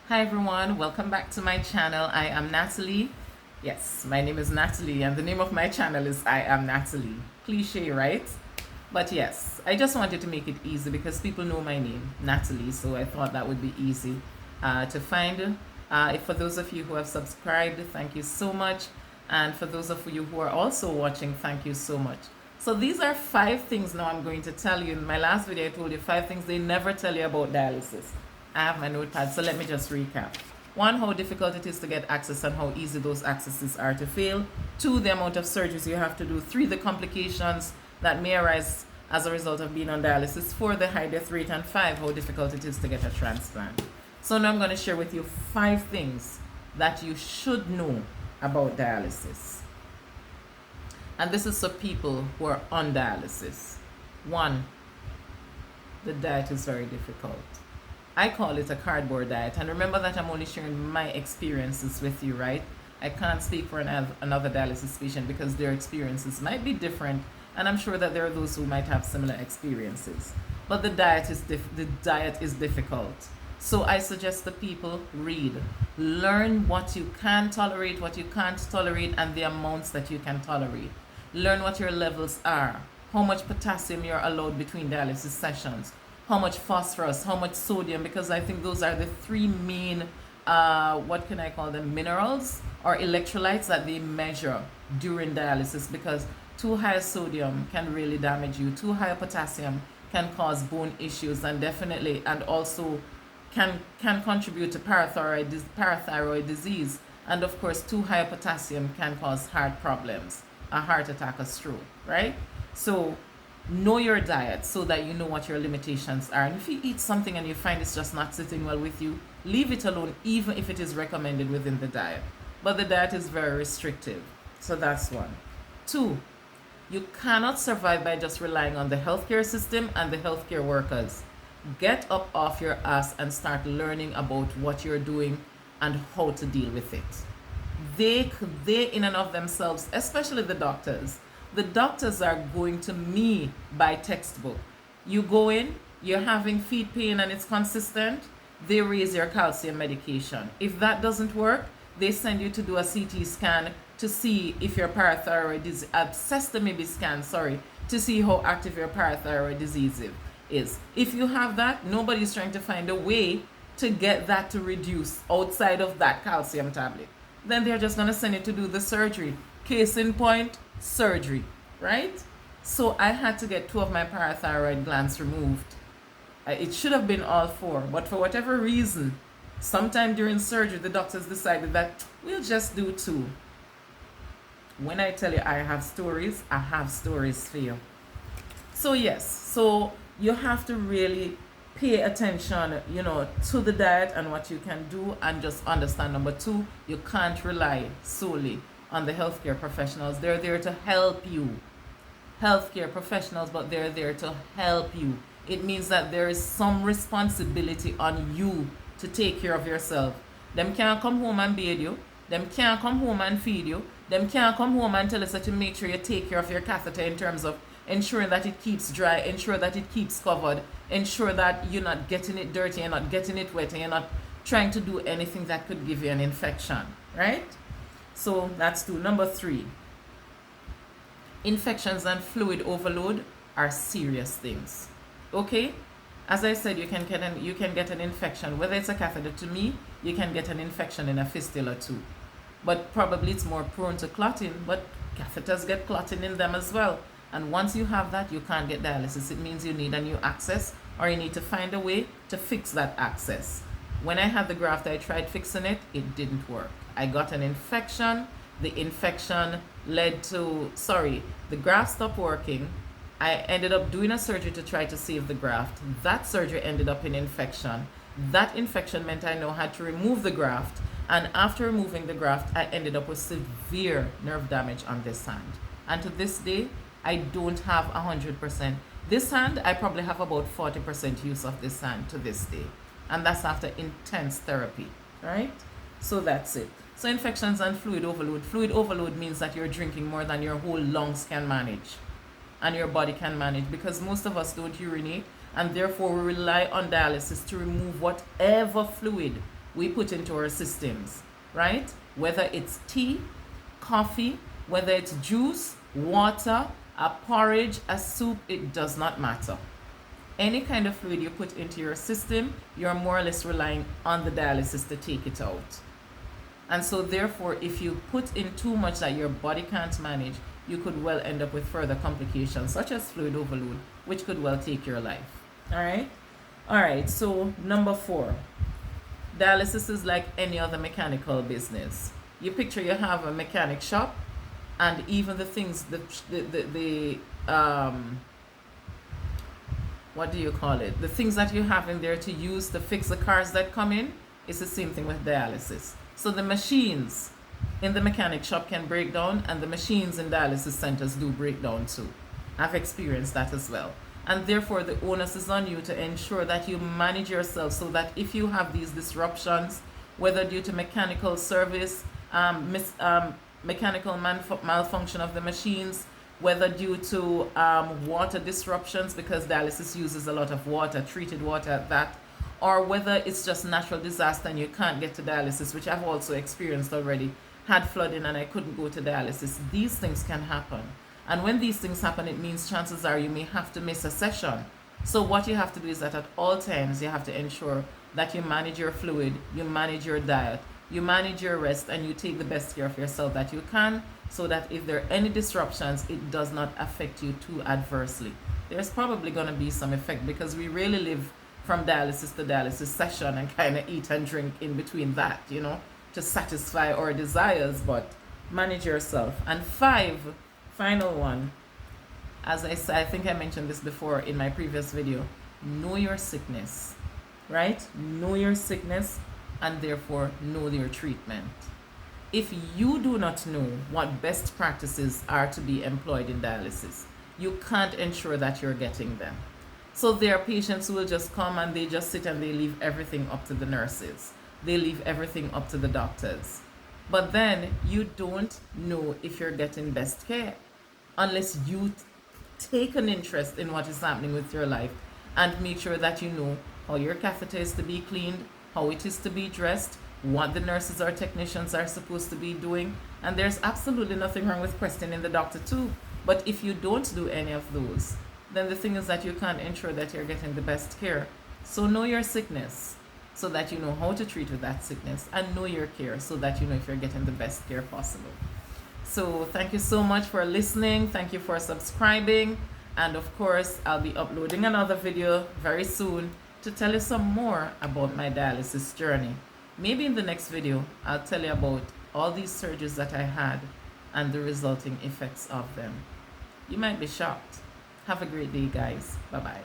Hi everyone, welcome back to my channel. I am Natalie. Yes, my name is Natalie and the name of my channel is I Am Natalie. Cliche, right? But yes, I just wanted to make it easy because people know my name, Natalie, so I thought that would be easy to find. For those of you who have subscribed, thank you so much. And for those of you who are also watching, thank you so much. So these are 5 things now I'm going to tell you. In my last video, I told you 5 things they never tell you about dialysis. I have my notepad, so let me just recap. 1, how difficult it is to get access and how easy those accesses are to fail. 2, the amount of surgeries you have to do. 3, the complications that may arise as a result of being on dialysis. 4, the high death rate. And 5, how difficult it is to get a transplant. So now I'm going to share with you 5 things that you should know about dialysis. And this is for people who are on dialysis. 1, the diet is very difficult. I call it a cardboard diet. And remember that I'm only sharing my experiences with you, right? I can't speak for another dialysis patient because their experiences might be different. And I'm sure that there are those who might have similar experiences. But the diet is difficult. So I suggest that people read. Learn what you can tolerate, what you can't tolerate, and the amounts that you can tolerate. Learn what your levels are. How much potassium you're allowed between dialysis sessions. How much phosphorus, how much sodium, because I think those are the 3 main, what can I call them, minerals or electrolytes that they measure during dialysis, because too high sodium can really damage you. Too high potassium can cause bone issues and definitely, and also can contribute to parathyroid disease. And of course, too high potassium can cause heart problems, a heart attack, a stroke, right? So know your diet so that you know what your limitations are. And if you eat something and you find it's just not sitting well with you, leave it alone, even if it is recommended within the diet. But the diet is very restrictive. So that's 1. 2, you cannot survive by just relying on the healthcare system and the healthcare workers. Get up off your ass and start learning about what you're doing and how to deal with it. They in and of themselves, especially the doctors are going to me by textbook. You go in, you're having feet pain and it's consistent, they raise your calcium medication. If that doesn't work, they send you to do a CT scan to see if your parathyroid disease, sesame scan, to see how active your parathyroid disease is. If you have that, nobody's trying to find a way to get that to reduce outside of that calcium tablet. Then they're just going to send you to do the surgery. Case in point, surgery, right? So I had to get 2 of my parathyroid glands removed. It should have been all 4, but for whatever reason, sometime during surgery, the doctors decided that we'll just do 2. When I tell you I have stories for you. So yes, so you have to really pay attention, to the diet and what you can do, and just understand. Number 2, you can't rely solely on the healthcare professionals. They're there to help you. Healthcare professionals, but they're there to help you. It means that there is some responsibility on you to take care of yourself. Them can't come home and bathe you. Them can't come home and feed you. Them can't come home and tell us to make sure you take care of your catheter in terms of ensuring that it keeps dry, ensure that it keeps covered, ensure that you're not getting it dirty, you're not getting it wet, and you're not trying to do anything that could give you an infection, right? So that's 2. Number 3, infections and fluid overload are serious things. Okay? As I said, you can get an infection, whether it's a catheter. To me, you can get an infection in a fistula too. But probably it's more prone to clotting, but catheters get clotting in them as well. And once you have that, you can't get dialysis. It means you need a new access, or you need to find a way to fix that access. When I had the graft, I tried fixing it. It didn't work. I got an infection. The infection led to, the graft stopped working. I ended up doing a surgery to try to save the graft. That surgery ended up in infection. That infection meant I now had to remove the graft. And after removing the graft, I ended up with severe nerve damage on this hand. And to this day, I don't have 100%. This hand, I probably have about 40% use of this hand to this day. And that's after intense therapy, right? So that's it. So infections and fluid overload. Fluid overload means that you're drinking more than your whole lungs can manage and your body can manage, because most of us don't urinate, and therefore we rely on dialysis to remove whatever fluid we put into our systems, right? Whether it's tea, coffee, whether it's juice, water, a porridge, a soup, it does not matter. Any kind of fluid you put into your system, you're more or less relying on the dialysis to take it out. And so therefore, if you put in too much that your body can't manage, you could well end up with further complications such as fluid overload, which could well take your life. All right, so number 4, dialysis is like any other mechanical business. You picture you have a mechanic shop, and even the things, the what do you call it? The things that you have in there to use to fix the cars that come in, it's the same thing with dialysis. So the machines in the mechanic shop can break down, and the machines in dialysis centers do break down too. I've experienced that as well. And therefore, the onus is on you to ensure that you manage yourself so that if you have these disruptions, whether due to mechanical service, mechanical malfunction of the machines, whether due to water disruptions, because dialysis uses a lot of water, treated water at that, or whether it's just natural disaster and you can't get to dialysis, which I've also experienced already, had flooding and I couldn't go to dialysis. These things can happen. And when these things happen, it means chances are you may have to miss a session. So what you have to do is that at all times, you have to ensure that you manage your fluid, you manage your diet, you manage your rest, and you take the best care of yourself that you can, so that if there are any disruptions, it does not affect you too adversely. There's probably going to be some effect because we really live from dialysis to dialysis session and kind of eat and drink in between that, to satisfy our desires, but manage yourself. And 5, final one, as I said, I think I mentioned this before in my previous video, know your sickness, right? Know your sickness, and therefore know your treatment. If you do not know what best practices are to be employed in dialysis, you can't ensure that you're getting them. So there are patients who will just come and they just sit and they leave everything up to the nurses. They leave everything up to the doctors. But then you don't know if you're getting best care unless you take an interest in what is happening with your life and make sure that you know how your catheter is to be cleaned, how it is to be dressed, what the nurses or technicians are supposed to be doing. And there's absolutely nothing wrong with questioning the doctor too. But if you don't do any of those, then the thing is that you can't ensure that you're getting the best care. So know your sickness so that you know how to treat with that sickness, and know your care so that you know if you're getting the best care possible. So thank you so much for listening. Thank you for subscribing. And of course, I'll be uploading another video very soon to tell you some more about my dialysis journey. Maybe in the next video, I'll tell you about all these surgeries that I had and the resulting effects of them. You might be shocked. Have a great day, guys. Bye-bye.